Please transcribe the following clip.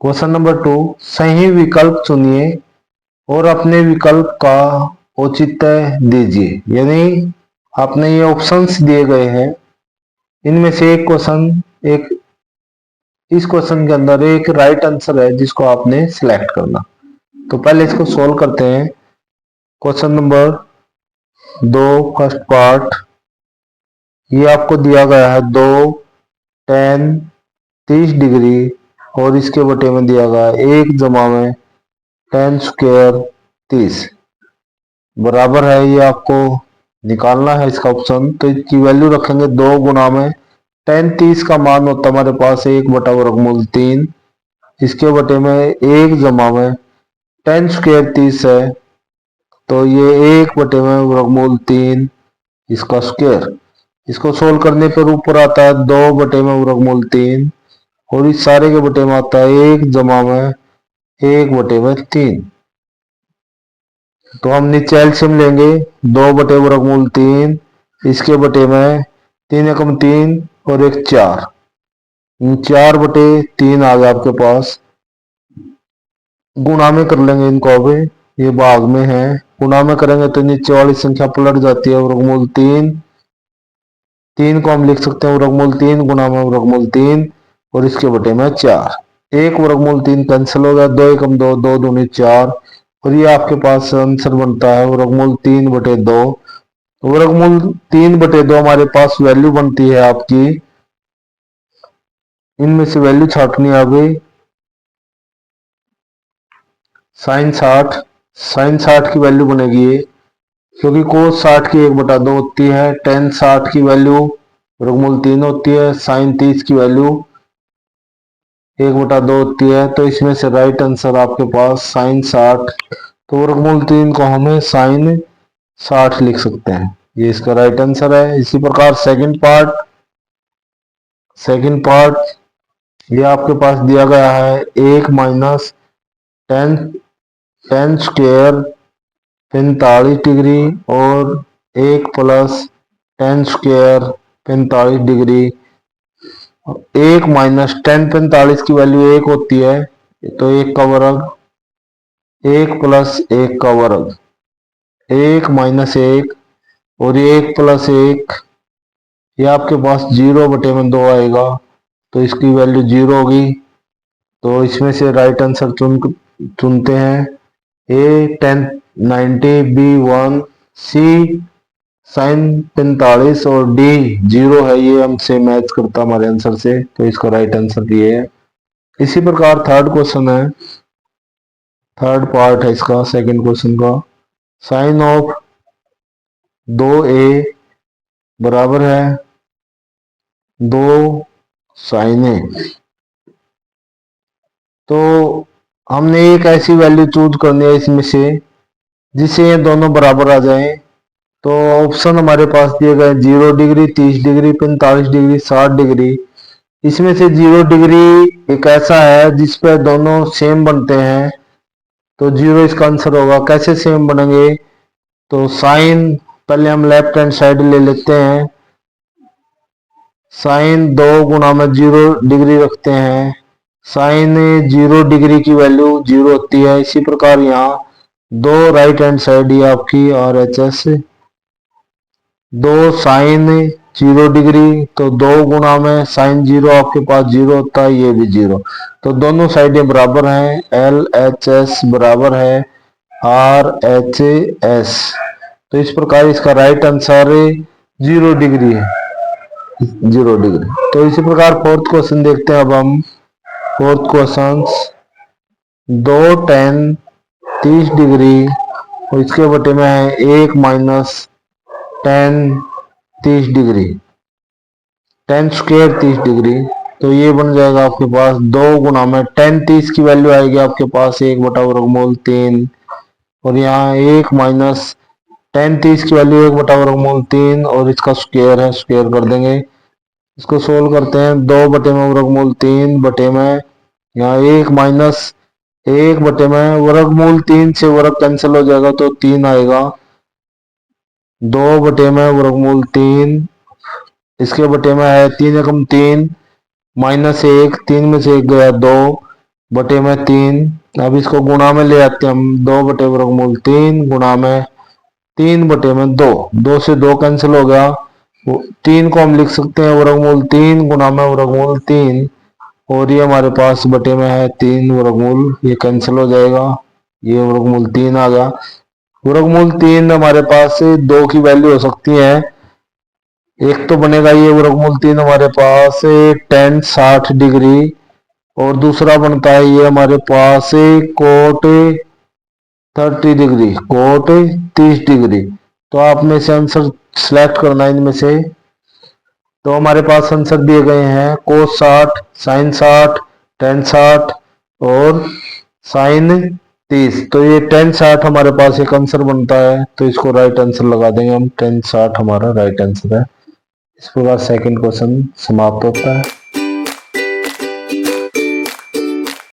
Question number 2, सही विकल्प चुनिए और अपने विकल्प का औचित्य दीजिए। यानी आपने ये ऑप्शंस दिए गए हैं, इनमें से एक क्वेश्चन, एक इस क्वेश्चन के अंदर एक राइट आंसर है जिसको आपने सिलेक्ट करना। तो पहले इसको सोल्व करते हैं। क्वेश्चन नंबर 2 फर्स्ट पार्ट, ये आपको दिया गया है 2 tan 30 डिग्री और इसके बटे में दिया गया है 1 जमा में tan स्क्वायर 30 बराबर है, ये आपको निकालना है इसका ऑप्शन। तो इसकी वैल्यू रखेंगे 2 गुना में tan 30 का मान होता है हमारे पास 1 बटा वर्गमूल 3, इसके बटे में 1 जमा में tan स्क्वायर 30 है, तो ये 1 बटे में वर्गमूल 3 इसका स्क्वायर। इसको सोल्व करने पर ऊपर आता है 2 बटे में वर्गमूल 3 और इस सारे के बटे में आता है 1 जमा में 1 बटे में 3। तो हम नीचे एलसीएम लेंगे, 2 बटे वर्गमूल 3, इसके बटे में 3 एकम 3 और 1 4, 4 बटे 3 आ गया आपके पास। गुणा में कर लेंगे इनको, अभी ये भाग में है, गुणा में करेंगे तो नीचे वाली संख्या पलट जाती है। वर्गमूल 3 को हम लिख सकते हैं वर्गमूल 3 गुणा में वर्गमूल 3 और इसके बटे में 4। 1 वर्गमूल 3 कैंसिल हो गया, 2 एकम 2, 2 दूनी 4 और ये आपके पास आंसर बनता है वर्गमूल 3 बटे 2। वर्गमूल 3 बटे 2 हमारे पास वैल्यू बनती है आपकी, इनमें से वैल्यू छाटनी है अभी। साइन 60 की वैल्यू बनेगी ये, क्योंकि कोस 60 की 1 बटा 2 होती है, टेन 60 की वैल्यू वर्गमूल 3 होती है, साइन 30 की वैल्यू 1 बटा 2 होती है। तो इसमें से राइट आंसर आपके पास साइन 60, तो वर्गमूल 3 को हमें साइन 60 लिख सकते हैं, ये इसका राइट आंसर है। इसी प्रकार सेकंड पार्ट ये आपके पास दिया गया है 1 माइनस टेन स्क्वायर 45 डिग्री और 1 plus ten square 45 degree. 1 minus ten 45 की वैल्यू 1 होती है, तो 1 का वर्ग, 1 प्लस 1 का वर्ग, 1 माइनस 1 और ये 1 प्लस 1, ये आपके पास 0 बटे में 2 आएगा, तो इसकी वैल्यू 0 होगी। तो इसमें से राइट आंसर चुनते हैं, ए 1090, बी 1, सी साइन 45 और डी 0 है, ये हमसे मैच करता हमारे आंसर से, तो इसका राइट आंसर ये है। इसी प्रकार थर्ड क्वेश्चन है, थर्ड पार्ट है इसका, सेकंड क्वेश्चन का, साइन ऑफ 2a बराबर है 2 साइन ए। तो हमने एक ऐसी वैल्यू चूज करनी है इसमें से जिससे ये दोनों बराबर आ जाएं। तो ऑप्शन हमारे पास दिए गए 0 डिग्री, 30 डिग्री, 45 डिग्री, 60 डिग्री। इसमें से 0 डिग्री एक ऐसा है जिस पे दोनों सेम बनते हैं, तो 0 इसका आंसर होगा। कैसे सेम बनेंगे, तो साइन पहले हम लेफ्ट हैंड साइड ले लेते हैं, साइन 2 गुना में 0 डिग्री रखते हैं, साइन 0 डिग्री की वैल्यू 0 होती है। इसी प्रकार यहाँ 2 राइट हैंड साइड ये आपकी RHS, 2 साइन 0 डिग्री, तो 2 गुना में साइन 0 आपके पास 0 होता है, ये भी 0, तो दोनों साइडें बराबर हैं, LHS बराबर है RHS। तो इस प्रकार इसका राइट आंसर 0 डिग्री है, 0 डिग्री। तो इसी प्रकार फोर्थ क्वेश्चन देखते हैं अब हम। फोर्थ क्वेश्चन, 2 tan 30 डिग्री और इसके बटे में है 1 minus tan 30 degree, tan square 30 degree, तो ये बन जाएगा आपके पास 2 गुना में tan 30 की वैल्यू आएगी आपके पास 1 बटा वर्गमूल 3 और यहाँ 1 माइनस tan 30 की वैल्यू 1 बटा वर्गमूल 3 और इसका स्क्वायर है, स्क्वायर कर देंगे। इसको सोल्व करते हैं, 2 बटे में वर्गमूल 3 बटे में यहाँ 1 माइनस 1 बटे में वर्गमूल 3 से वर्ग कैंसिल हो जाएगा तो 3 आएगा, 2 बटे में वर्गमूल 3, इसके बटे में है 3 एकम 3 माइनस 1, 3 में से 1 गया 2, बटे में 3। अब इसको गुणा में ले आते हैं हम, 2 बटे वर्गमूल 3 गुणा में 3 बटे में 2, 2 से 2 कैंसिल हो गया। 3 को हम लिख सकते हैं वर्गमूल 3 गुणा में वर्गमूल 3, और ये हमारे पास बटे में है 3 वर्गमूल, ये कैंसिल हो जाएगा, ये वर्गमूल 3 आ गया। वर्गमूल 3 हमारे पास 2 की वैल्यू हो सकती है, एक तो बनेगा ये वर्गमूल 3 हमारे पास tan 60 डिग्री, और दूसरा बनता है ये हमारे पास कोट 30 डिग्री, कोट 30 डिग्री। तो आप में से आंसर सिलेक्ट करना है इनमें से। तो हमारे पास आंसर दिए गए हैं कोस 60, साइन 60, tan 60 और साइन 30। तो ये tan 60 हमारे पास एक आंसर बनता है, तो इसको राइट आंसर लगा देंगे हम, tan 60 हमारा राइट आंसर है। इस प्रकार सेकंड क्वेश्चन समाप्त होता है।